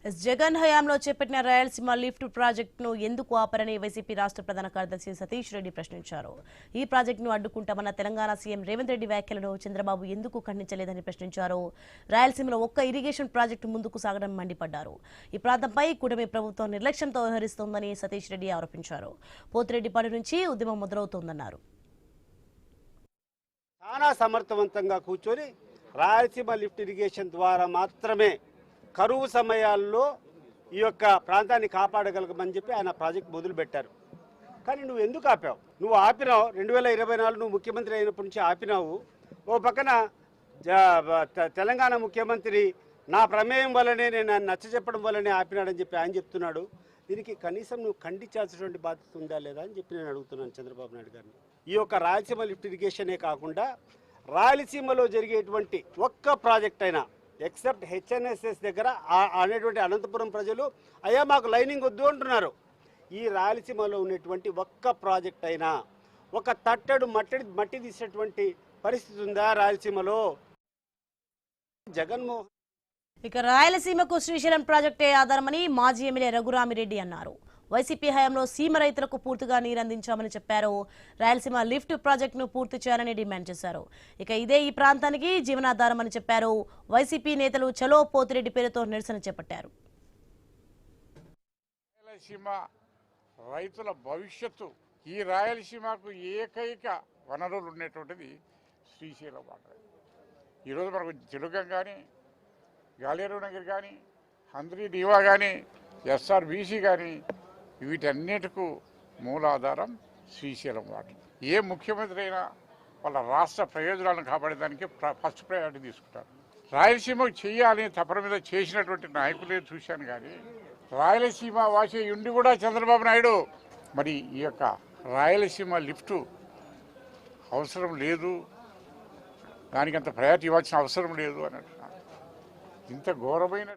జగన్ హయాంలో చేపట్టిన రాయలసీమ లిఫ్ట్ ప్రాజెక్టును ఎందుకు ఆపరని వైసీపీ రాష్ట్ర ప్రధాన కార్యదర్శి సతీష్ రెడ్డి ప్రశ్నించారు. ఈ ప్రాజెక్టును అడ్డుకుంటామన్న తెలంగాణ సీఎం రేవంత్ రెడ్డి వ్యాఖ్యలను చంద్రబాబు ఎందుకు ఖండించలేదని ప్రశ్నించారు. రాయలసీమలో ఒక్క ఇరిగేషన్ ప్రాజెక్టు ముందుకు సాగడం మండిపడ్డారు. ఈ ప్రాంతంపై కూటమి ప్రభుత్వం నిర్లక్ష్యంతో వ్యవహరిస్తోందని సతీష్ రెడ్డి ఆరోపించారు. పోతిరెడ్డిపాడు నుంచి ఉద్యమం మొదలవుతోందన్నారు. చాలా సమర్థవంతంగా కూర్చొని రాయలసీమ లిఫ్ట్ ఇరిగేషన్ ద్వారా మాత్రమే కరువు సమయాల్లో ఈ యొక్క ప్రాంతాన్ని కాపాడగలగమని చెప్పి ఆయన ప్రాజెక్ట్ మొదలుపెట్టారు. కానీ నువ్వు ఎందుకు ఆపావు? నువ్వు ఆపినావు 2024 నువ్వు ముఖ్యమంత్రి అయినప్పటి నుంచి ఆపినావు. ఓ పక్కన తెలంగాణ ముఖ్యమంత్రి నా ప్రమేయం వల్లనే నేను నచ్చజెప్పడం వల్లనే ఆపినాడని చెప్పి ఆయన చెప్తున్నాడు. దీనికి కనీసం నువ్వు ఖండించాల్సినటువంటి బాధ్యత ఉందా లేదా అని చెప్పి నేను అడుగుతున్నాను చంద్రబాబు నాయుడు గారిని. ఈ యొక్క రాయలసీమ లిఫ్ట్ ఇరిగేషనే కాకుండా రాయలసీమలో జరిగేటువంటి ఒక్క ప్రాజెక్ట్ అయినా ఎక్సెప్ట్ హెచ్ఎన్ఎస్ఎస్ దగ్గర అనేటువంటి అనంతపురం ప్రజలు అయ్యా మాకు లైనింగ్ వద్దు అంటున్నారు. ఈ రాయలసీమలో ఉన్నటువంటి ఒక్క ప్రాజెక్ట్ అయినా ఒక తట్టడు మట్టి తీసేటువంటి పరిస్థితి ఉందా రాయలసీమలో? జగన్మోహన్ ఇక రాయలసీమకు శ్రీశైలం ప్రాజెక్టే ఆధారమని మాజీ ఎమ్మెల్యే రఘురామిరెడ్డి అన్నారు. వైసీపీ హయాంలో సీమ రైతులకు పూర్తిగా నీరందించామని చెప్పారు. రాయలసీమ లిఫ్ట్ ప్రాజెక్టును పూర్తి చేయాలని డిమాండ్ చేశారు. ఇక ఇదే ఈ ప్రాంతానికి జీవనాధారమని చెప్పారు. వైసీపీ నేతలు చలో పోతిరెడ్డి పేరుతో నిరసన చేపట్టారు. రాయలసీమ రైతుల భవిష్యత్తు, ఈ రాయలసీమకు ఏకైక వనరులు ఉండేటువంటిది శ్రీశైలం వాటర్. ఈరోజు మనకు తెలుగం కానీ, గాలేరు నగర్ కానీ, హంద్రీ డీవా కానీ, ఎస్ఆర్బీసీ కానీ వీటన్నిటికూ మూలాధారం శ్రీశైలం వాటర్. ఏ ముఖ్యమంత్రి అయినా వాళ్ళ రాష్ట్ర ప్రయోజనాలను కాపాడేదానికి ఫస్ట్ ప్రయారిటీ తీసుకుంటారు. రాయలసీమకు చేయాలని తపన మీద చేసినటువంటి నాయకులే చూశాను. కానీ రాయలసీమ వాసే ఉండి కూడా చంద్రబాబు నాయుడు మరి ఈ యొక్క రాయలసీమ లిఫ్టు అవసరం లేదు, దానికి అంత ప్రయారిటీ ఇవ్వాల్సిన అవసరం లేదు అని అంటున్నాను. ఇంత ఘోరమైన